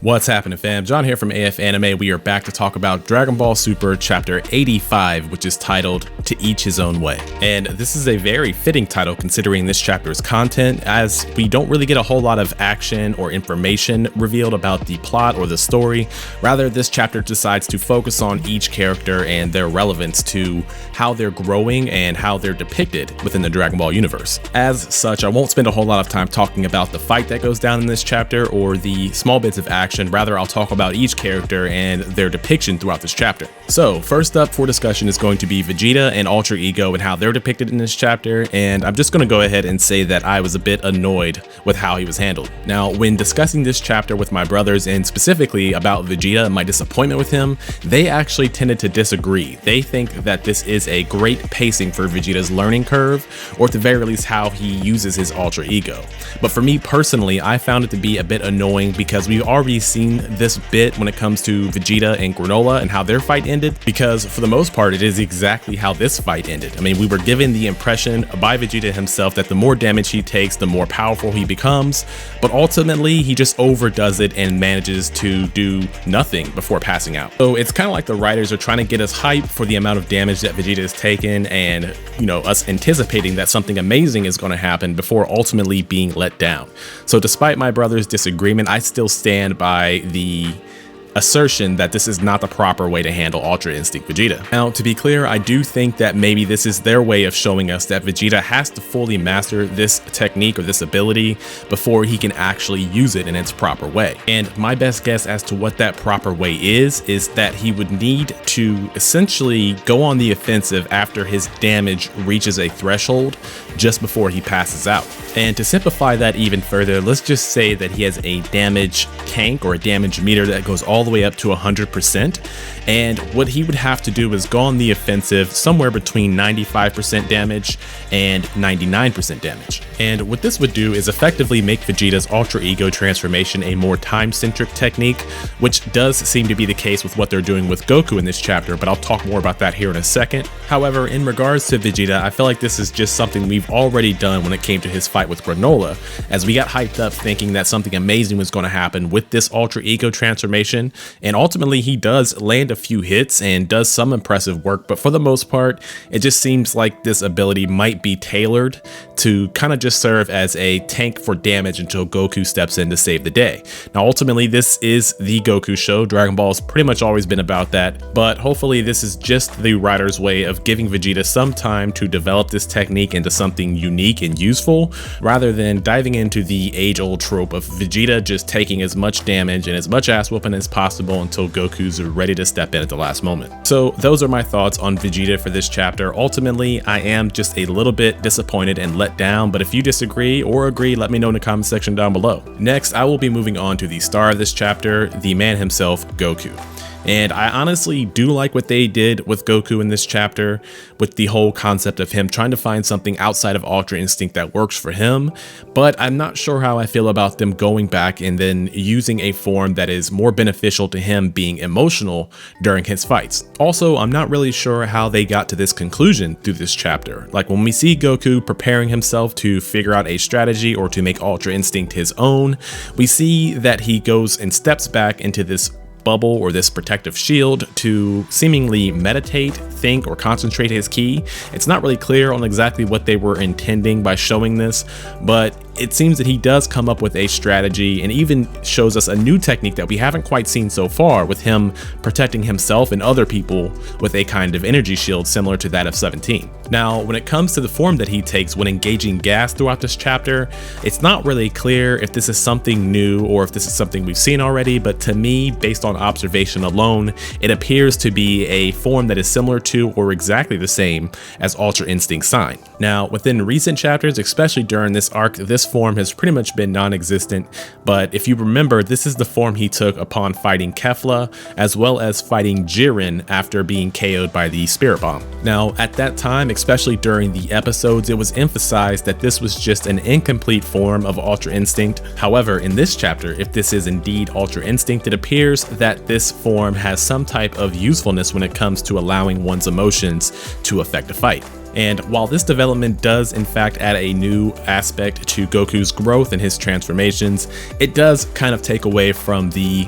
What's happening, fam? John here from AF Anime. We are back to talk about Dragon Ball Super Chapter 85, which is titled To Each His Own Way. And this is a very fitting title considering this chapter's content, as we don't really get a whole lot of action or information revealed about the plot or the story. Rather, this chapter decides to focus on each character and their relevance to how they're growing and how they're depicted within the Dragon Ball universe. As such, I won't spend a whole lot of time talking about the fight that goes down in this chapter or the small bits of action. Rather, I'll talk about each character and their depiction throughout this chapter. So first up for discussion is going to be Vegeta and Ultra Ego and how they're depicted in this chapter, and I'm just going to go ahead and say that I was a bit annoyed with how he was handled. Now, when discussing this chapter with my brothers and specifically about Vegeta and my disappointment with him, they actually tended to disagree. They think that this is a great pacing for Vegeta's learning curve, or at the very least how he uses his Ultra Ego. But for me personally, I found it to be a bit annoying because we've already seen this bit when it comes to Vegeta and Granola and how their fight ended, because for the most part it is exactly how this fight ended. I mean, we were given the impression by Vegeta himself that the more damage he takes, the more powerful he becomes, but ultimately he just overdoes it and manages to do nothing before passing out. So it's kind of like the writers are trying to get us hyped for the amount of damage that Vegeta has taken, and us anticipating that something amazing is going to happen before ultimately being let down. So despite my brother's disagreement, I still stand by the assertion that this is not the proper way to handle Ultra Instinct Vegeta. Now, to be clear, I do think that maybe this is their way of showing us that Vegeta has to fully master this technique or this ability before he can actually use it in its proper way. And my best guess as to what that proper way is that he would need to essentially go on the offensive after his damage reaches a threshold just before he passes out. And to simplify that even further, let's just say that he has a damage tank or a damage meter that goes all the way up to 100%, and what he would have to do is go on the offensive somewhere between 95% damage and 99% damage. And what this would do is effectively make Vegeta's Ultra Ego transformation a more time-centric technique, which does seem to be the case with what they're doing with Goku in this chapter, but I'll talk more about that here in a second. However, in regards to Vegeta, I feel like this is just something we've already done when it came to his fight with Granola, as we got hyped up thinking that something amazing was going to happen with this Ultra Ego transformation, and ultimately he does land a few hits and does some impressive work, but for the most part it just seems like this ability might be tailored to kind of just serve as a tank for damage until Goku steps in to save the day. Now ultimately this is the Goku show. Dragon Ball has pretty much always been about that, but hopefully this is just the writer's way of giving Vegeta some time to develop this technique into something unique and useful, rather than diving into the age-old trope of Vegeta just taking as much damage and as much ass whooping as possible until Goku's ready to step in at the last moment. So those are my thoughts on Vegeta for this chapter. Ultimately, I am just a little bit disappointed and let down, but if you disagree or agree, let me know in the comment section down below. Next, I will be moving on to the star of this chapter, the man himself, Goku. And I honestly do like what they did with Goku in this chapter, with the whole concept of him trying to find something outside of Ultra Instinct that works for him, but I'm not sure how I feel about them going back and then using a form that is more beneficial to him being emotional during his fights. Also, I'm not really sure how they got to this conclusion through this chapter. Like when we see Goku preparing himself to figure out a strategy or to make Ultra Instinct his own, we see that he goes and steps back into this bubble or this protective shield to seemingly meditate, think, or concentrate his ki. It's not really clear on exactly what they were intending by showing this, but it seems that he does come up with a strategy and even shows us a new technique that we haven't quite seen so far, with him protecting himself and other people with a kind of energy shield similar to that of 17. Now, when it comes to the form that he takes when engaging gas throughout this chapter, it's not really clear if this is something new or if this is something we've seen already, but to me, based on observation alone, it appears to be a form that is similar to or exactly the same as Ultra Instinct Sign. Now, within recent chapters, especially during this arc, this form has pretty much been non-existent, but if you remember, this is the form he took upon fighting Kefla, as well as fighting Jiren after being KO'd by the Spirit Bomb. Now, at that time, especially during the episodes, it was emphasized that this was just an incomplete form of Ultra Instinct. However, in this chapter, if this is indeed Ultra Instinct, it appears that this form has some type of usefulness when it comes to allowing one's emotions to affect a fight. And while this development does in fact add a new aspect to Goku's growth and his transformations, it does kind of take away from the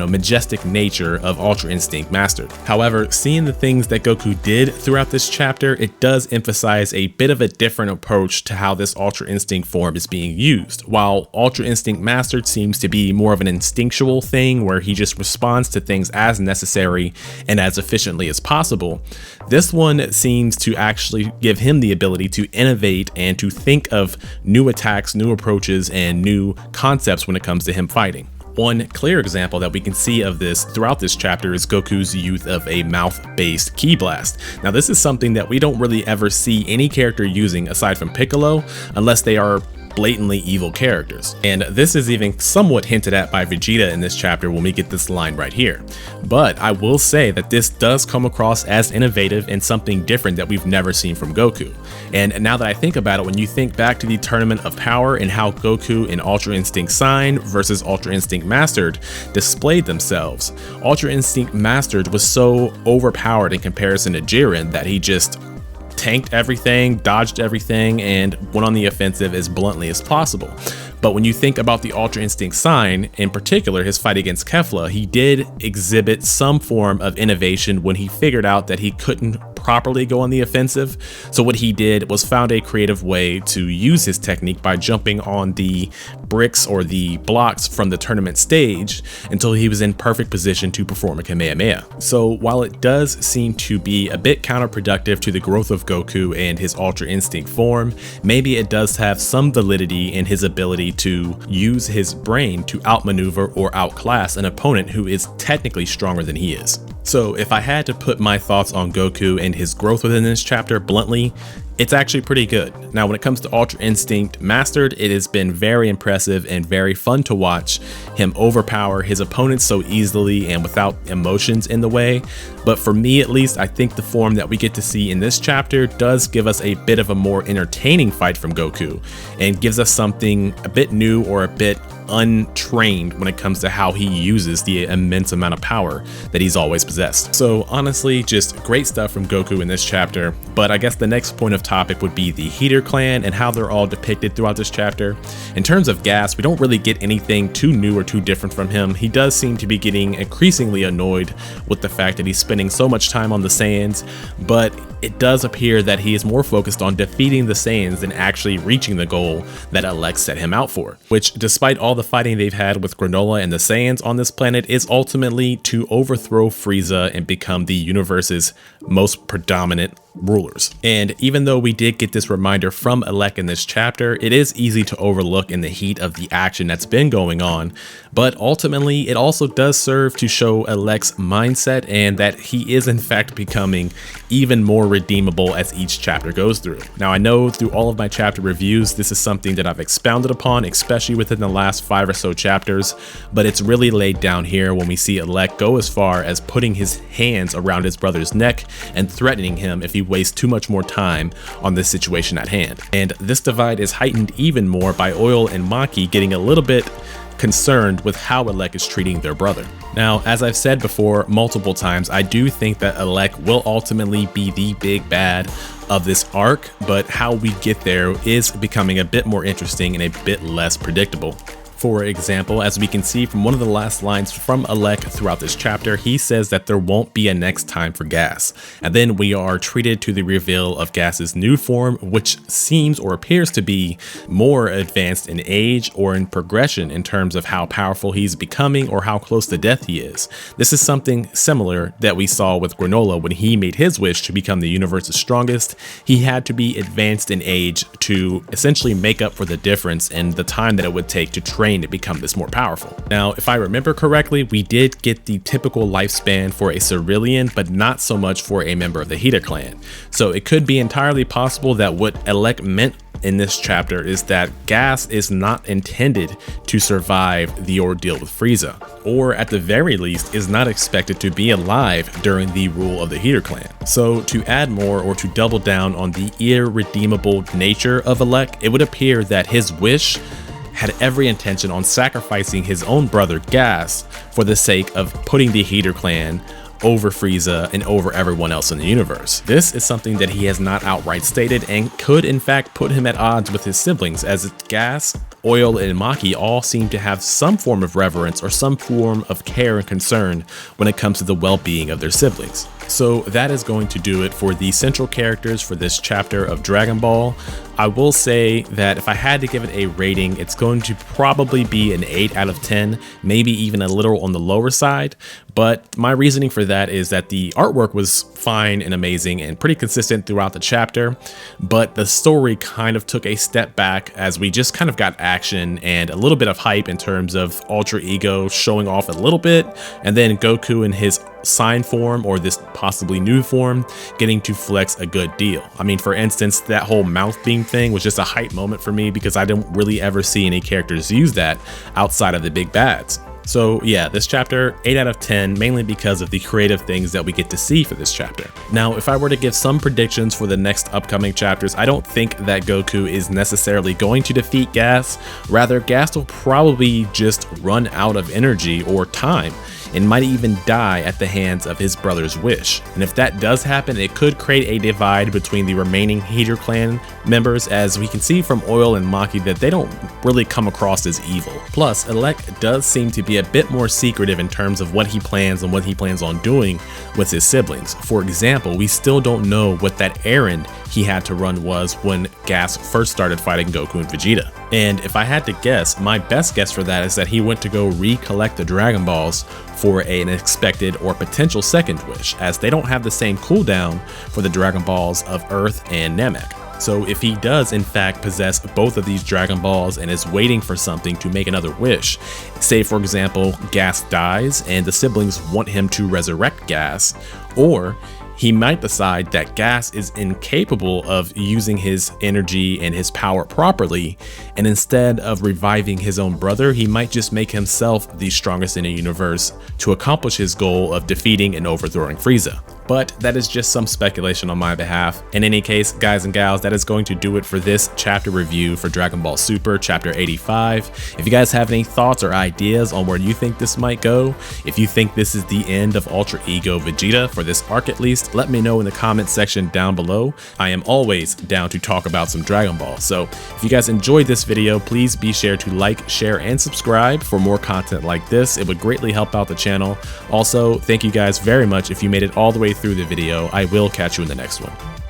majestic nature of Ultra Instinct Mastered. However, seeing the things that Goku did throughout this chapter, it does emphasize a bit of a different approach to how this Ultra Instinct form is being used. While Ultra Instinct Mastered seems to be more of an instinctual thing where he just responds to things as necessary and as efficiently as possible, this one seems to actually give him the ability to innovate and to think of new attacks, new approaches, and new concepts when it comes to him fighting. One clear example that we can see of this throughout this chapter is Goku's use of a mouth-based ki blast. Now, this is something that we don't really ever see any character using aside from Piccolo, unless they are blatantly evil characters. And this is even somewhat hinted at by Vegeta in this chapter when we get this line right here. But I will say that this does come across as innovative and something different that we've never seen from Goku. And now that I think about it, when you think back to the Tournament of Power and how Goku in Ultra Instinct Sign versus Ultra Instinct Mastered displayed themselves, Ultra Instinct Mastered was so overpowered in comparison to Jiren that he just tanked everything, dodged everything, and went on the offensive as bluntly as possible. But when you think about the Ultra Instinct Sign, in particular his fight against Kefla, he did exhibit some form of innovation when he figured out that he couldn't properly go on the offensive. So what he did was found a creative way to use his technique by jumping on the bricks or the blocks from the tournament stage until he was in perfect position to perform a Kamehameha. So while it does seem to be a bit counterproductive to the growth of Goku and his Ultra Instinct form, maybe it does have some validity in his ability to use his brain to outmaneuver or outclass an opponent who is technically stronger than he is. So if I had to put my thoughts on Goku and his growth within this chapter bluntly, it's actually pretty good. Now, when it comes to Ultra Instinct Mastered, it has been very impressive and very fun to watch him overpower his opponents so easily and without emotions in the way. But for me, at least, I think the form that we get to see in this chapter does give us a bit of a more entertaining fight from Goku and gives us something a bit new or a bit untrained when it comes to how he uses the immense amount of power that he's always possessed. So honestly, just great stuff from Goku in this chapter. But I guess the next point of topic would be the Heater Clan and how they're all depicted throughout this chapter. In terms of Gas, we don't really get anything too new or too different from him. He does seem to be getting increasingly annoyed with the fact that he's spending so much time on the Saiyans, but it does appear that he is more focused on defeating the Saiyans than actually reaching the goal that Elec set him out for, which, despite all the fighting they've had with Granola and the Saiyans on this planet, is ultimately to overthrow Frieza and become the universe's most predominant rulers. And even though we did get this reminder from Elec in this chapter, it is easy to overlook in the heat of the action that's been going on, but ultimately it also does serve to show Elec's mindset and that he is in fact becoming even more redeemable as each chapter goes through. Now, I know through all of my chapter reviews, this is something that I've expounded upon, especially within the last 5 or so chapters, but it's really laid down here when we see Elec go as far as putting his hands around his brother's neck and threatening him if he wastes too much more time on this situation at hand. And this divide is heightened even more by Oil and Maki getting a little bit concerned with how Elec is treating their brother. Now, as I've said before multiple times, I do think that Elec will ultimately be the big bad of this arc, but how we get there is becoming a bit more interesting and a bit less predictable. For example, as we can see from one of the last lines from Elec throughout this chapter, he says that there won't be a next time for Gas. And then we are treated to the reveal of Gas's new form, which seems or appears to be more advanced in age or in progression in terms of how powerful he's becoming or how close to death he is. This is something similar that we saw with Granola when he made his wish to become the universe's strongest. He had to be advanced in age to essentially make up for the difference in the time that it would take to train to become this more powerful. Now, if I remember correctly, we did get the typical lifespan for a Cerulean, but not so much for a member of the Heater Clan. So it could be entirely possible that what Elec meant in this chapter is that Gas is not intended to survive the ordeal with Frieza, or at the very least is not expected to be alive during the rule of the Heater Clan. So to add more or to double down on the irredeemable nature of Elec, it would appear that his wish had every intention on sacrificing his own brother Gas for the sake of putting the Heater Clan over Frieza and over everyone else in the universe. This is something that he has not outright stated and could in fact put him at odds with his siblings, as Gas, Oil, and Maki all seem to have some form of reverence or some form of care and concern when it comes to the well-being of their siblings. So that is going to do it for the central characters for this chapter of Dragon Ball. I will say that if I had to give it a rating, it's going to probably be an 8 out of 10, maybe even a little on the lower side. But my reasoning for that is that the artwork was fine and amazing and pretty consistent throughout the chapter, but the story kind of took a step back as we just kind of got action and a little bit of hype in terms of Ultra Ego showing off a little bit, and then Goku in his sign form, or this possibly new form, getting to flex a good deal. I mean, for instance, that whole mouth beam thing was just a hype moment for me because I don't really ever see any characters use that outside of the big bads. So yeah, this chapter, 8 out of 10, mainly because of the creative things that we get to see for this chapter. Now, if I were to give some predictions for the next upcoming chapters, I don't think that Goku is necessarily going to defeat Gas. Rather, Gas will probably just run out of energy or time and might even die at the hands of his brother's wish. And if that does happen, it could create a divide between the remaining Heater clan members, as we can see from Oil and Maki that they don't really come across as evil. Plus, Elec does seem to be a bit more secretive in terms of what he plans and what he plans on doing with his siblings. For example, we still don't know what that errand he had to run was when Gas first started fighting Goku and Vegeta. And if I had to guess, my best guess for that is that he went to go recollect the Dragon Balls for an expected or potential second wish, as they don't have the same cooldown for the Dragon Balls of Earth and Namek. So if he does in fact possess both of these Dragon Balls and is waiting for something to make another wish, say for example Gas dies and the siblings want him to resurrect Gas, or he might decide that Gas is incapable of using his energy and his power properly, and instead of reviving his own brother, he might just make himself the strongest in the universe to accomplish his goal of defeating and overthrowing Frieza. But that is just some speculation on my behalf. In any case, guys and gals, that is going to do it for this chapter review for Dragon Ball Super Chapter 85. If you guys have any thoughts or ideas on where you think this might go, if you think this is the end of Ultra Ego Vegeta for this arc at least, let me know in the comment section down below. I am always down to talk about some Dragon Ball. So if you guys enjoyed this video, please be sure to like, share, and subscribe for more content like this. It would greatly help out the channel. Also, thank you guys very much if you made it all the way through the video. I will catch you in the next one.